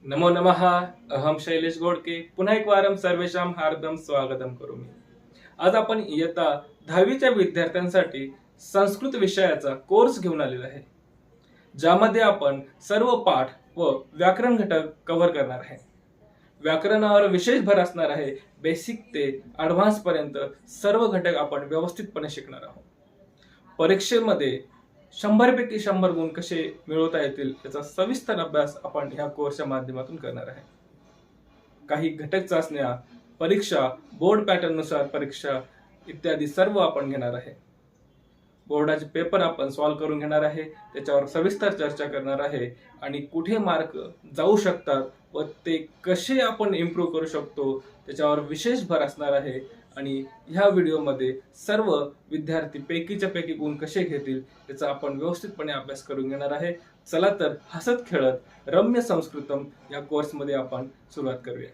नमो नमः। अहम शैलेश गोडके पुन्हा एक वारं सर्वेषां हार्दं स्वागतम करोमि। आज आपण इयत्ता 10वीच्या विद्यार्थ्यांसाठी संस्कृत विषयाचा कोर्स घेऊन आलेला आहे, ज्यामध्ये आपण सर्व पाठ व व्याकरण घटक कव्हर करणार आहे। व्याकरणावर विशेष भर असणार आहे। बेसिक ते ॲडव्हान्स पर्यंत सर्व घटक आपण व्यवस्थितपणे शिकणार आहोत। परीक्षेमध्ये 100 पैकी 100 गुण कसे मिळवता येतील याचा सविस्तर अभ्यास आपण ह्या कोर्सच्या माध्यमातून करणार आहे। काही घटक चाचण्या, परीक्षा, बोर्ड पॅटर्न नुसार परीक्षा इत्यादी सर्व आपण घेणार आहे। बोर्डाचे पेपर आपण सॉल्व्ह करून घेणार आहे, त्याच्यावर सविस्तर चर्चा करणार आहे आणि कुठे मार्क जाऊ शकतात व ते कसे आपण इम्प्रूव्ह करू शकतो त्याच्यावर विशेष भर असणार आहे। आणि ह्या व्हिडिओमध्ये सर्व विद्यार्थी पैकीच्या पैकी गुण कसे घेतील याचा आपण व्यवस्थितपणे अभ्यास करून घेणार आहे। चला तर हसत खेळत रम्य संस्कृतम या कोर्समध्ये आपण सुरुवात करूया।